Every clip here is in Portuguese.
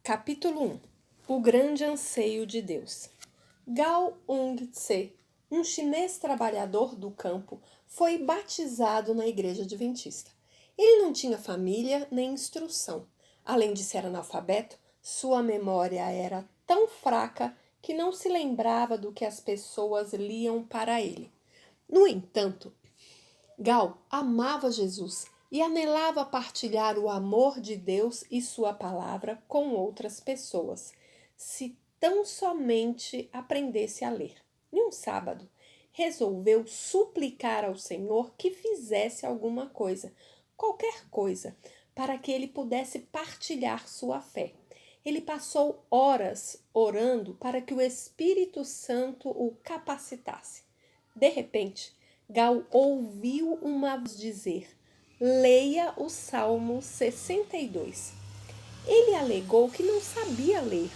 Capítulo 1. O grande anseio de Deus. Gao Ung-tse, um chinês trabalhador do campo, foi batizado na igreja adventista. Ele não tinha família nem instrução. Além de ser analfabeto, sua memória era tão fraca que não se lembrava do que as pessoas liam para ele. No entanto, Gao amava Jesus e anelava partilhar o amor de Deus e sua palavra com outras pessoas, se tão somente aprendesse a ler. Em um sábado, resolveu suplicar ao Senhor que fizesse alguma coisa, qualquer coisa, para que ele pudesse partilhar sua fé. Ele passou horas orando para que o Espírito Santo o capacitasse. De repente, Gao ouviu uma voz dizer: leia o Salmo 62. Ele alegou que não sabia ler,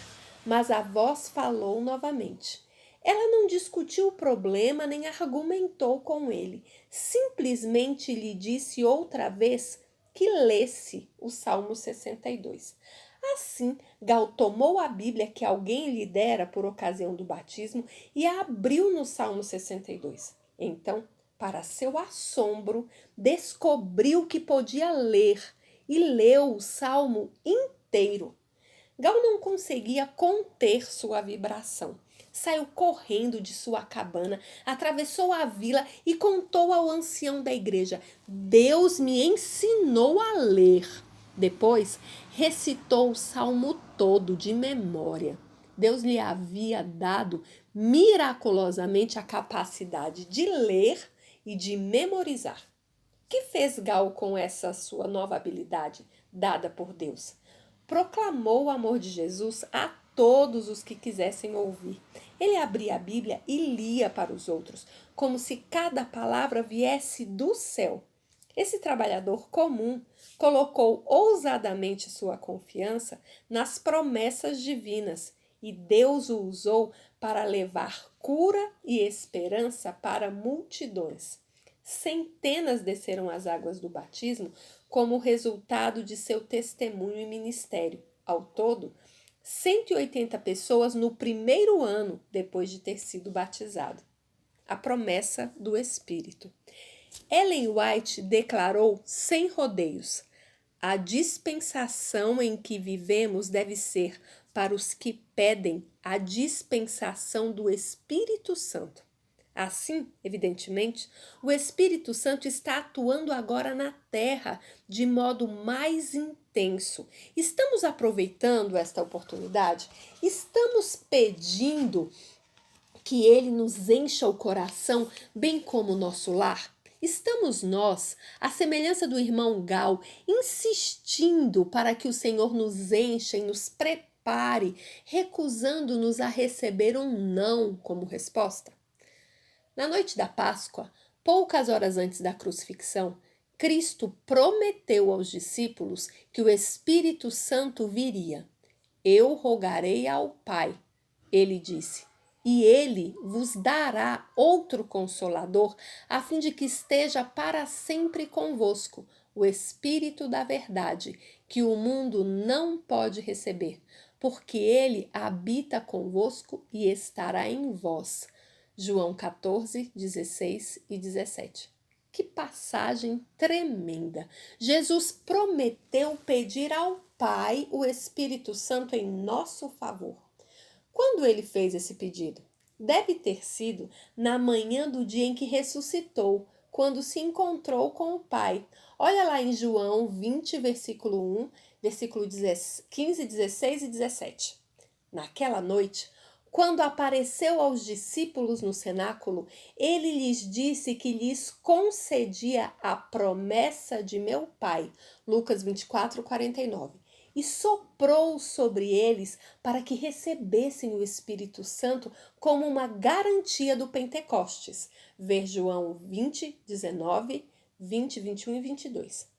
mas a voz falou novamente. Ela não discutiu o problema nem argumentou com ele, simplesmente lhe disse outra vez que lesse o Salmo 62. Assim, Gal tomou a Bíblia que alguém lhe dera por ocasião do batismo e a abriu no Salmo 62. Então, para seu assombro, descobriu que podia ler e leu o salmo inteiro. Gal não conseguia conter sua vibração. Saiu correndo de sua cabana, atravessou a vila e contou ao ancião da igreja: Deus me ensinou a ler. Depois, recitou o salmo todo de memória. Deus lhe havia dado miraculosamente a capacidade de ler e de memorizar. O que fez Gal com essa sua nova habilidade dada por Deus? Proclamou o amor de Jesus a todos os que quisessem ouvir. Ele abria a Bíblia e lia para os outros, como se cada palavra viesse do céu. Esse trabalhador comum colocou ousadamente sua confiança nas promessas divinas e Deus o usou para levar cura e esperança para multidões. Centenas desceram as águas do batismo como resultado de seu testemunho e ministério. Ao todo, 180 pessoas no primeiro ano depois de ter sido batizado. A promessa do Espírito. Ellen White declarou sem rodeios: a dispensação em que vivemos deve ser para os que pedem a dispensação do Espírito Santo. Assim, evidentemente, o Espírito Santo está atuando agora na Terra de modo mais intenso. Estamos aproveitando esta oportunidade? Estamos pedindo que Ele nos encha o coração, bem como o nosso lar? Estamos nós, à semelhança do irmão Gal, insistindo para que o Senhor nos encha e nos prepare, recusando-nos a receber um não como resposta? Na noite da Páscoa, poucas horas antes da crucifixão, Cristo prometeu aos discípulos que o Espírito Santo viria. Eu rogarei ao Pai, ele disse, e ele vos dará outro consolador, a fim de que esteja para sempre convosco, o Espírito da verdade, que o mundo não pode receber, porque ele habita convosco e estará em vós. João 14, 16 e 17. Que passagem tremenda! Jesus prometeu pedir ao Pai o Espírito Santo em nosso favor. Quando ele fez esse pedido? Deve ter sido na manhã do dia em que ressuscitou, quando se encontrou com o Pai. Olha lá em João 20, versículo 1, versículo 15, 16 e 17. Naquela noite, quando apareceu aos discípulos no cenáculo, ele lhes disse que lhes concedia a promessa de meu Pai. Lucas 24, 49. E soprou sobre eles para que recebessem o Espírito Santo como uma garantia do Pentecostes. Ver João 20, 19, 20, 21 e 22.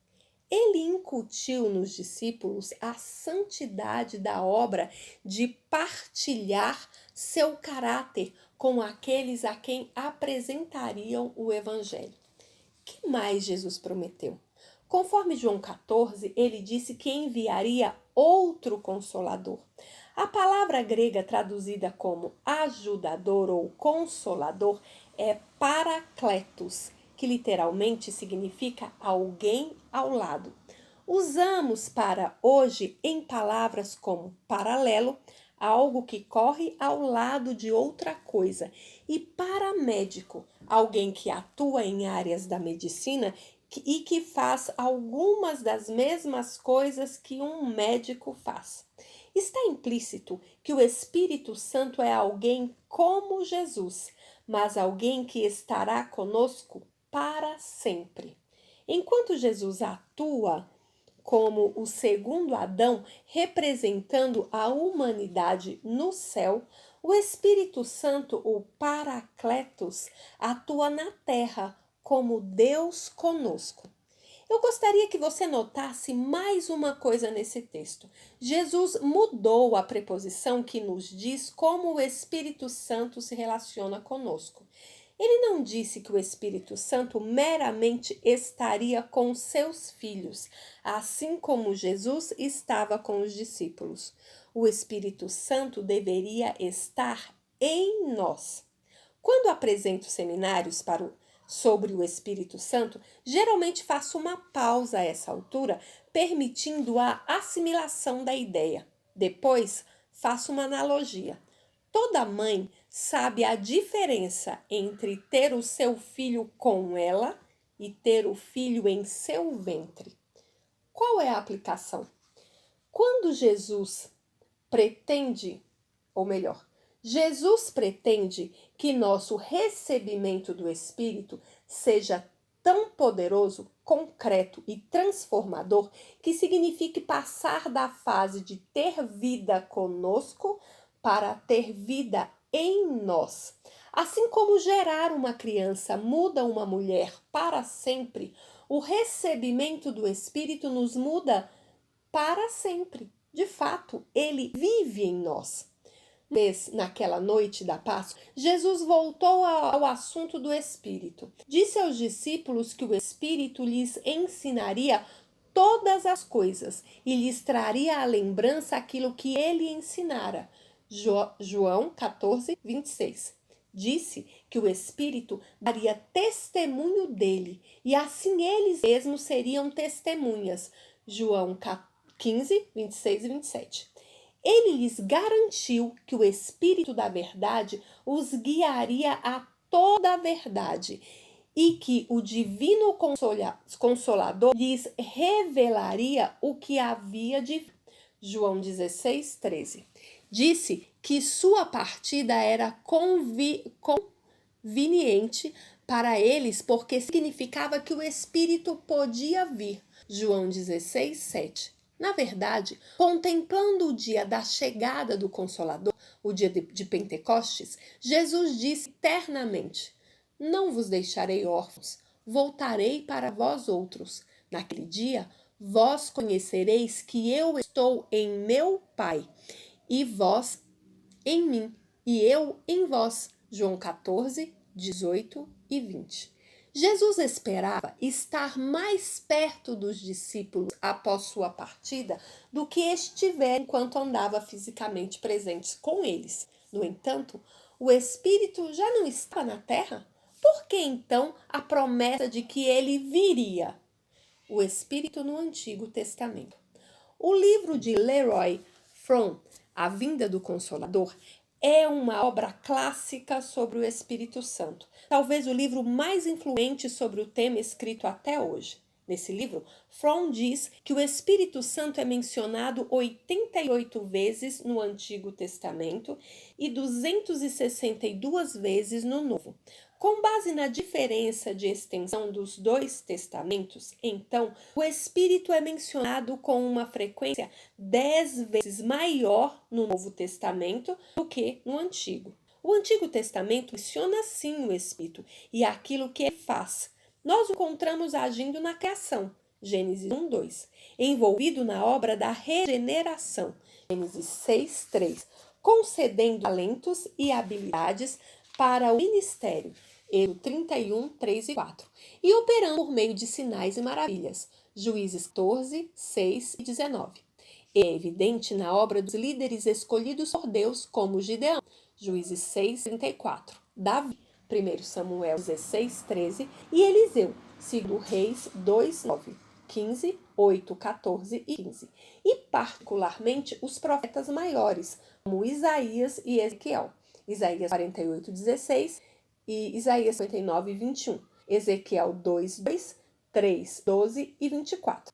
Ele incutiu nos discípulos a santidade da obra de partilhar seu caráter com aqueles a quem apresentariam o Evangelho. Que mais Jesus prometeu? Conforme João 14, ele disse que enviaria outro consolador. A palavra grega traduzida como ajudador ou consolador é parakletos, que literalmente significa alguém ao lado. Usamos para hoje em palavras como paralelo, algo que corre ao lado de outra coisa, e paramédico, alguém que atua em áreas da medicina e que faz algumas das mesmas coisas que um médico faz. Está implícito que o Espírito Santo é alguém como Jesus, mas alguém que estará conosco para sempre. Enquanto Jesus atua como o segundo Adão, representando a humanidade no céu, o Espírito Santo, o Paracletos, atua na terra como Deus conosco. Eu gostaria que você notasse mais uma coisa nesse texto. Jesus mudou a preposição que nos diz como o Espírito Santo se relaciona conosco. Ele não disse que o Espírito Santo meramente estaria com seus filhos, assim como Jesus estava com os discípulos. O Espírito Santo deveria estar em nós. Quando apresento seminários sobre o Espírito Santo, geralmente faço uma pausa a essa altura, permitindo a assimilação da ideia. Depois, faço uma analogia. Toda mãe sabe a diferença entre ter o seu filho com ela e ter o filho em seu ventre. Qual é a aplicação? Quando Jesus pretende que nosso recebimento do Espírito seja tão poderoso, concreto e transformador que signifique passar da fase de ter vida conosco para ter vida em nós. Assim como gerar uma criança muda uma mulher para sempre, o recebimento do Espírito nos muda para sempre. De fato, ele vive em nós. Naquela noite da Páscoa, Jesus voltou ao assunto do Espírito. Disse aos discípulos que o Espírito lhes ensinaria todas as coisas e lhes traria à lembrança aquilo que ele ensinara. João 14, 26. Disse que o Espírito daria testemunho dele e assim eles mesmos seriam testemunhas. João 15, 26 e 27. Ele lhes garantiu que o Espírito da verdade os guiaria a toda a verdade e que o Divino Consolador lhes revelaria o que havia de João 16, 13. Disse que sua partida era conveniente para eles porque significava que o Espírito podia vir. João 16, 7. Na verdade, contemplando o dia da chegada do Consolador, o dia de Pentecostes, Jesus disse eternamente: não vos deixarei órfãos, voltarei para vós outros. Naquele dia, vós conhecereis que eu estou em meu Pai, e vós em mim, e eu em vós. João 14, 18 e 20. Jesus esperava estar mais perto dos discípulos após sua partida do que estiver enquanto andava fisicamente presente com eles. No entanto, o Espírito já não estava na terra? Por que então a promessa de que ele viria? O Espírito no Antigo Testamento. O livro de Leroy Fromm, A Vinda do Consolador, é uma obra clássica sobre o Espírito Santo, talvez o livro mais influente sobre o tema escrito até hoje. Nesse livro, Fromm diz que o Espírito Santo é mencionado 88 vezes no Antigo Testamento e 262 vezes no Novo. Com base na diferença de extensão dos dois testamentos, então, o Espírito é mencionado com uma frequência 10 vezes maior no Novo Testamento do que no Antigo. O Antigo Testamento menciona sim o Espírito e aquilo que ele faz. Nós o encontramos agindo na criação, Gênesis 1, 2, envolvido na obra da regeneração, Gênesis 6, 3, concedendo talentos e habilidades para o ministério, Êxodo 31, 3 e 4. E operando por meio de sinais e maravilhas. Juízes 14, 6 e 19. É evidente na obra dos líderes escolhidos por Deus, como Gideão, Juízes 6, 34. Davi, 1 Samuel 16, 13 e Eliseu, 2 Reis 2, 9. 15, 8, 14 e 15. E particularmente os profetas maiores, como Isaías e Ezequiel. Isaías 48, 16 e Isaías 59, 21. Ezequiel 2, 2, 3, 12 e 24.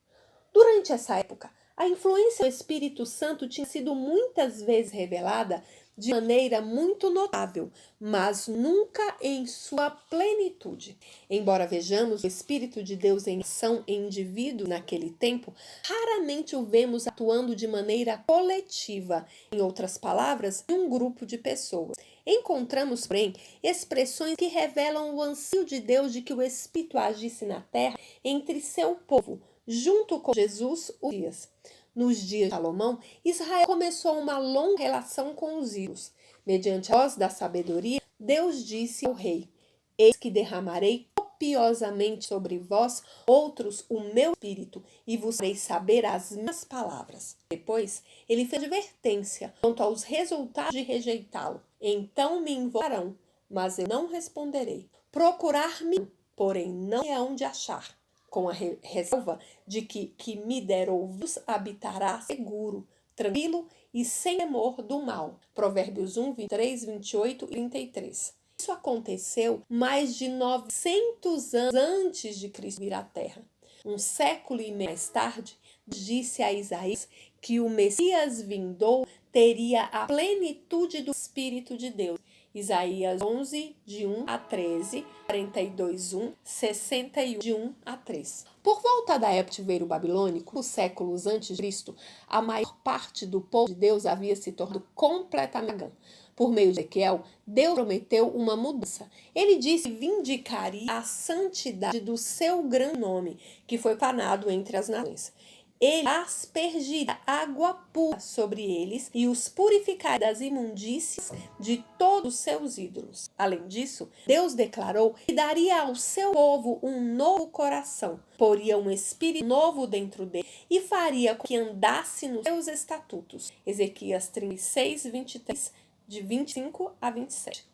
Durante essa época, a influência do Espírito Santo tinha sido muitas vezes revelada de maneira muito notável, mas nunca em sua plenitude. Embora vejamos o Espírito de Deus em ação em indivíduos naquele tempo, raramente o vemos atuando de maneira coletiva, em outras palavras, em um grupo de pessoas. Encontramos, porém, expressões que revelam o anseio de Deus de que o Espírito agisse na terra entre seu povo, junto com Jesus, os dias. Nos dias de Salomão, Israel começou uma longa relação com os ídolos. Mediante a voz da sabedoria, Deus disse ao rei: Eis que derramarei copiosamente sobre vós outros o meu espírito, e vos farei saber as minhas palavras. Depois, ele fez advertência quanto aos resultados de rejeitá-lo. Então me invocarão, mas eu não responderei. Procurar-me, porém não é onde achar. Com a ressalva de que me der ouvidos habitará seguro, tranquilo e sem temor do mal. Provérbios 1, 23, 28 e 33. Isso aconteceu mais de 900 anos antes de Cristo vir à Terra. Um século e meio mais tarde, disse a Isaías que o Messias vindouro teria a plenitude do Espírito de Deus. Isaías 11, de 1 a 13, 42, 1, 61, de 1 a 3. Por volta da época de cativeiro babilônico, séculos antes de Cristo, a maior parte do povo de Deus havia se tornado completamente pagã. Por meio de Ezequiel, Deus prometeu uma mudança. Ele disse que vindicaria a santidade do seu grande nome, que foi profanado entre as nações. Ele aspergirá água pura sobre eles e os purificará das imundícias de todos os seus ídolos. Além disso, Deus declarou que daria ao seu povo um novo coração, poria um espírito novo dentro dele e faria com que andasse nos seus estatutos. Ezequias 36, 23, de 25 a 27.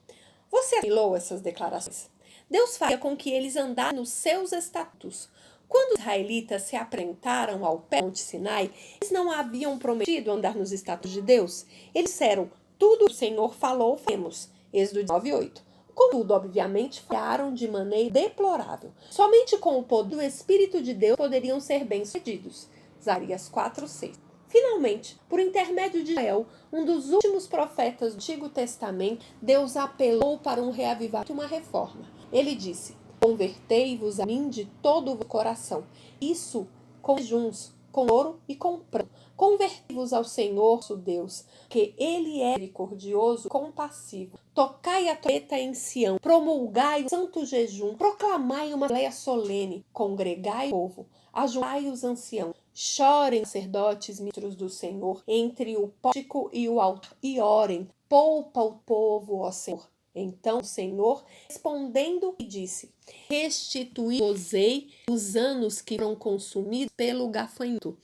Você assimilou essas declarações? Deus faria com que eles andassem nos seus estatutos. Quando os israelitas se apresentaram ao pé do Monte Sinai, eles não haviam prometido andar nos estatutos de Deus. Eles disseram, tudo o Senhor falou, faremos. Êxodo 9:8. Contudo, obviamente, falharam de maneira deplorável. Somente com o poder do Espírito de Deus poderiam ser bem-sucedidos. Zacarias 4:6. Finalmente, por intermédio de Israel, um dos últimos profetas do Antigo Testamento, Deus apelou para um reavivamento e uma reforma. Ele disse, convertei-vos a mim de todo o coração. Isso com jejuns, com ouro e com prata. Convertei-vos ao Senhor, nosso Deus, que Ele é misericordioso, compassivo. Tocai a trombeta em Sião, promulgai o santo jejum, proclamai uma assembleia solene, congregai o povo, ajuntai os anciãos. Chorem, sacerdotes, ministros do Senhor, entre o pórtico e o altar, e orem, poupa o povo, ó Senhor. Então o Senhor, respondendo, disse, restituí-vos-ei os anos que foram consumidos pelo gafanhoto.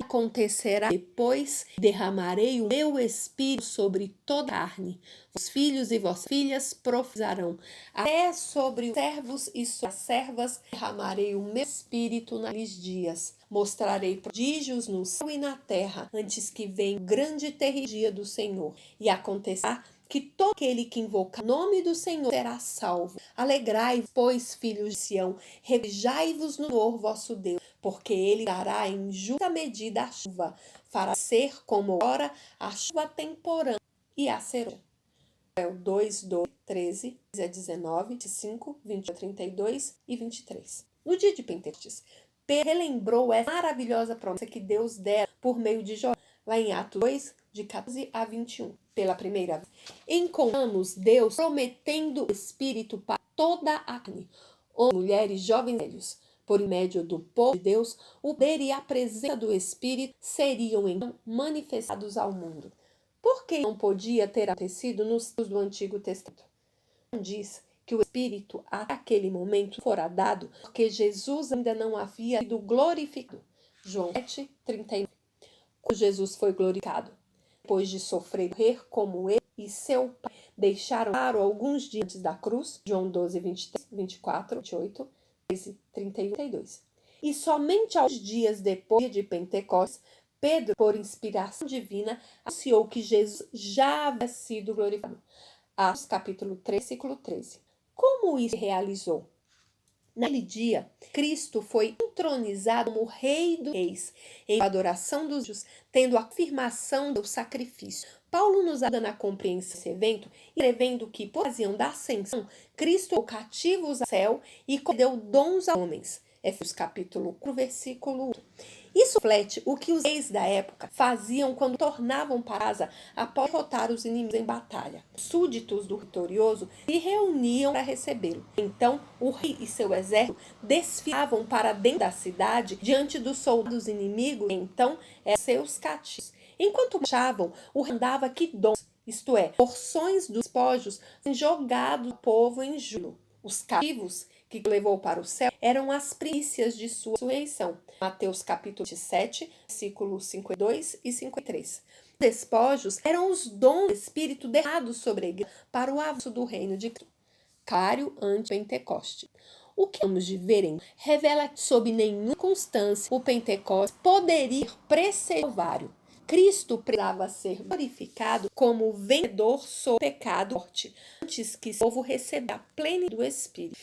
Acontecerá depois, derramarei o meu espírito sobre toda a carne. Os filhos e vossas filhas profetizarão. Até sobre os servos e sobre as servas derramarei o meu espírito naqueles dias. Mostrarei prodígios no céu e na terra, antes que venha o grande e terrível dia do Senhor. E acontecerá que todo aquele que invocar o nome do Senhor será salvo. Alegrai-vos, pois, filhos de Sião, regozijai-vos no Senhor vosso Deus, porque ele dará em justa medida a chuva, fará ser como ora a chuva temporã e a serão. 2, 12, 13, 19, 25, 20, 32 e 23. No dia de Pentecostes, Pedro relembrou essa maravilhosa promessa que Deus dera por meio de Joel, lá em Atos 2, de 14 a 21. Pela primeira vez, encontramos Deus prometendo o Espírito para toda a carne, homens, mulheres, jovens e velhos. Por médio do povo de Deus, o poder e a presença do Espírito seriam então manifestados ao mundo. Por que não podia ter acontecido nos tempos do Antigo Testamento? Diz que o Espírito, até aquele momento, fora dado, porque Jesus ainda não havia sido glorificado. João 7:39. Quando Jesus foi glorificado, depois de sofrer e morrer como ele e seu pai deixaram claro alguns dias antes da cruz, João 12:23, 24, 28, 13, 31 e 32. E somente alguns dias depois de Pentecostes, Pedro, por inspiração divina, anunciou que Jesus já havia sido glorificado. Atos capítulo 3, versículo 13. Como isso se realizou? Naquele dia, Cristo foi entronizado como Rei dos Reis, em adoração dos justos, tendo a confirmação do sacrifício. Paulo nos ajuda na compreensão desse evento, escrevendo que, por ocasião da ascensão, Cristo levou cativos ao céu e concedeu dons aos homens. Efésios capítulo 4, versículo 1. Isso reflete o que os reis da época faziam quando tornavam para casa após derrotar os inimigos em batalha. Os súditos do vitorioso se reuniam para recebê-lo. Então, o rei e seu exército desfiavam para dentro da cidade diante dos soldados inimigos, então eram seus cativos. Enquanto marchavam, o rei mandava que dons, isto é, porções dos despojos, jogados ao povo em júbilo. Os cativos que levou para o céu eram as primícias de sua ressurreição. Mateus capítulo 27, versículos 52 e 53. Os despojos eram os dons do Espírito derramados sobre a igreja para o avanço do reino de Cristo. Cário ante Pentecoste. O que vamos de ver revela que, sob nenhuma circunstância, o Pentecostes poderia preceder o Calvário. Cristo precisava ser glorificado como vencedor sobre o pecado e a morte, antes que seu povo recebesse a plenitude do Espírito.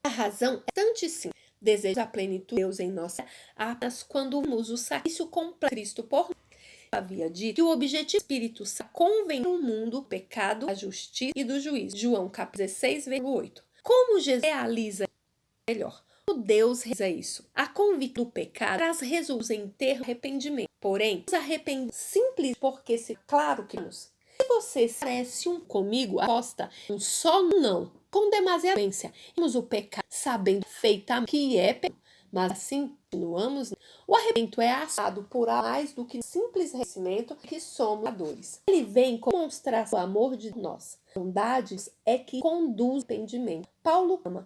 A razão é tanto sim. Deseja a plenitude de Deus em nossa apenas quando vemos o sacrifício completo de Cristo por nós. Havia dito que o objetivo do Espírito Santo é convencer o mundo do pecado, da justiça e do juízo. João capítulo 16, versículo 8. Como Jesus realiza melhor? O Deus realiza isso. A convicção do pecado traz resultados em ter arrependimento. Porém, nos arrependemos simples porque se claro que nos. Se você parece comigo, aposta um só não, com demasiada frequência, temos o pecado sabendo feitamente que é pecado, mas assim continuamos. O arrependimento é assado por mais do que simples reconhecimento que somos pecadores. Ele vem com demonstrar o amor de nós. Bondades é que conduz ao arrependimento. Paulo ama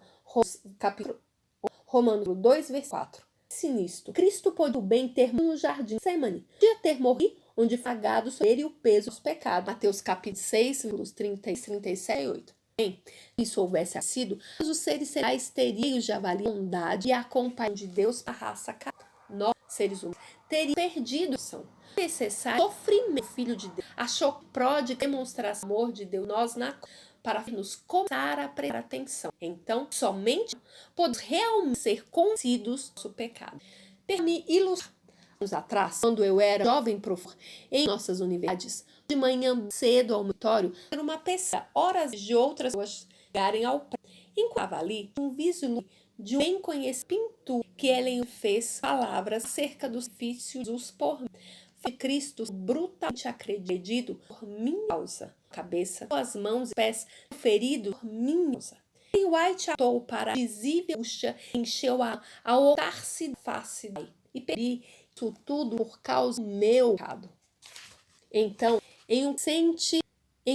Romanos 2, versículo 4. Sinistro. Cristo pôde o bem ter no jardim de Getsêmani. Podia ter morrido onde fagado sobre ele o peso dos pecados. Mateus capítulo 6, versículos 30 e 37 e 8. Bem, se isso houvesse sido, os seres celestiais teriam de avaliar a bondade e a compaixão de Deus para a raça caída. Nós, seres humanos, teríamos perdido a ação. Necessário sofrimento, filho de Deus. Achou pródigo demonstrar o amor de Deus nós na para nos começar a prestar atenção. Então, somente podemos realmente ser convencidos do nosso pecado. Permite ilustrar. Anos atrás, quando eu era jovem professor em nossas universidades, de manhã cedo ao auditório, era uma pessoa, horas de outras pessoas chegarem ao pé. Enquanto estava ali, um vislumbre de um bem conhecido pintor que Ellen fez palavras acerca dos vícios por mim. Foi Cristo brutalmente agredido por minha causa, cabeça, suas mãos e pés feridos por minha causa. E White atou para a visível angústia, encheu a altar-se de face dele e pedi isso tudo por causa do meu pecado. Então, em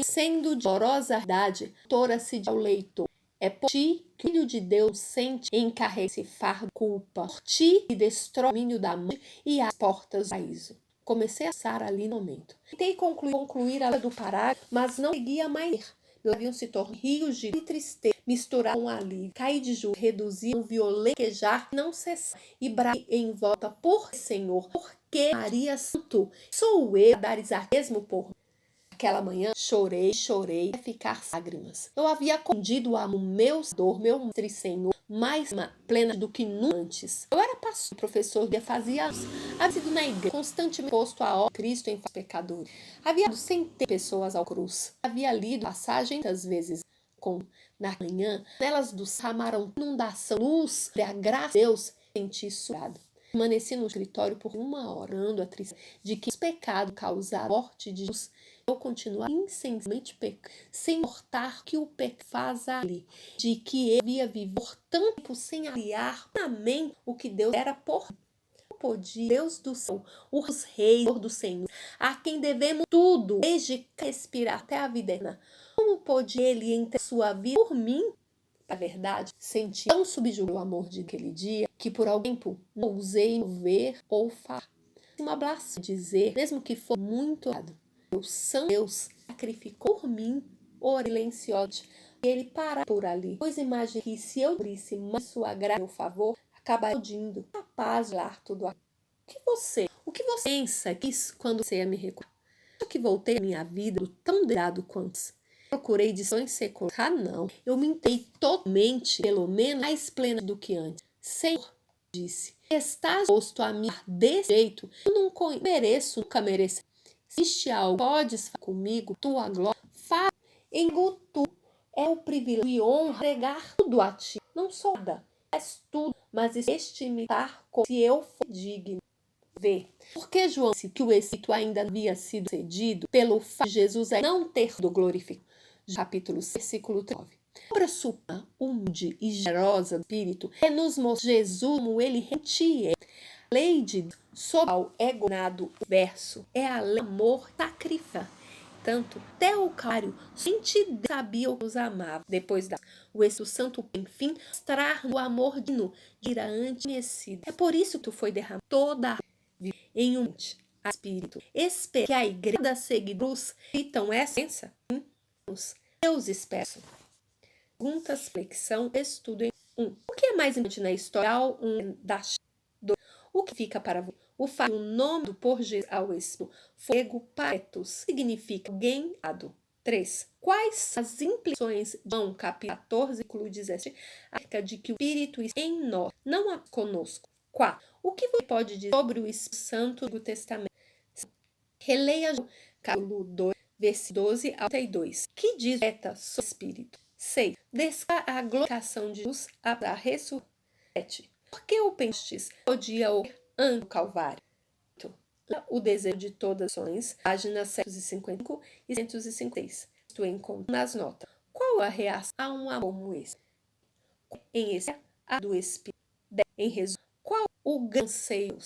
sendo de dolorosa verdade, tora-se ao leitor. É por ti que o Filho de Deus sente e encarrega esse fardo de culpa. Por ti que destrói o domínio da morte e as portas do paraíso. Comecei a passar ali no momento. Tentei concluir a letra do parágrafo, mas não conseguia mais ler. Meus lábios se tornaram rios de tristeza, misturaram um alívio. Caí de joelhos, reduzia um violento quejar, não cessava, e bravei em volta, por Senhor, porque Maria Santo, sou eu a dar mesmo por mim. Aquela manhã chorei, até ficar lágrimas. Eu havia condido a meu Senhor, meu mestre Senhor, mais plena do que nunca antes. Eu era pastor, professor, fazia anos. Havia sido na igreja, constantemente posto a obra de Cristo em pecadores. Havia dado centenas de pessoas ao cruz. Havia lido passagem muitas vezes. Na manhã, nelas do ramaram inundação, luz, a graça de Deus, senti surado. Permaneci no escritório por 1 hora, orando a tristeza de que os pecados causaram a morte de Jesus. Eu continuar insensivelmente pecando, sem importar que o pecado faz ali, de que ele havia vivido por tanto tempo sem aliar plenamente o que Deus era por mim. Podia Deus do céu, os reis do Senhor, a quem devemos tudo, desde respirar até a vida eterna. Como pôde ele entregar sua vida por mim? A verdade, senti tão subjugado o amor de aquele dia que por algum tempo não ousei ver ou falar. Uma blasfêmia dizer, mesmo que for muito errado, o Santo Deus sacrificou por mim, silencioso, e ele parar por ali. Pois imagine que se eu abrisse mais sua graça e meu favor, acabaria aplaudindo, capaz de lar tudo aquilo. O que você pensa que isso quando você ia me recordar? Só que voltei à minha vida tão dado quanto antes. Procurei dições seculares. Ah, não. Eu me entrei totalmente, pelo menos, mais plena do que antes. Senhor, disse, estás disposto a me dar desse jeito? Eu não mereço, nunca mereci. Se existe algo, podes falar comigo, tua glória, fala, engulo tu. É o privilégio e honra pregar tudo a ti. Não sou nada, és tudo, mas este-me-dar como se eu fosse digno. Vê, porque João disse que o Espírito ainda havia sido cedido pelo fato de Jesus não ter sido glorificado. Capítulo 6, versículo 39. A obra suprema, humilde e generosa do Espírito é nos mostrar Jesus como ele realmente é. A lei de Deus, sobre a qual é governado o verso, é a lei do amor sacrifício. Tanto, até o Calvário, somente Deus sabia o que os amava. Depois da o Espírito Santo, enfim, mostrar o amor divino de ira antes conhecido. É por isso que tu foi derramado toda a em um espírito. Espero que a igreja das seguidores citam essa crença. Deus espera. Perguntas, flexão, estudo em 1. O que é mais importante na história? Da 2. O que fica para você? O fato do nome do por Jesus ao Espírito fogo paetos significa alguém dado. 3. Quais são as implicações de João capítulo 14, versículo 17, acerca de que o Espírito está em nós, não há conosco? 4. O que você pode dizer sobre o Espírito Santo do Testamento? Releia João capítulo 2, versículo 12 ao 32. Que diz sobre o Espírito? 6. Descreve a glorificação de Jesus a ressurreição. 7. Por que o penstes podia ocorrer antes do Calvário? 8. O desejo de todas as ações, páginas 155 e 156. Tu encontra nas notas. Qual a reação a um amor como esse? Em esse, a do Espírito. Em resumo, qual o anseio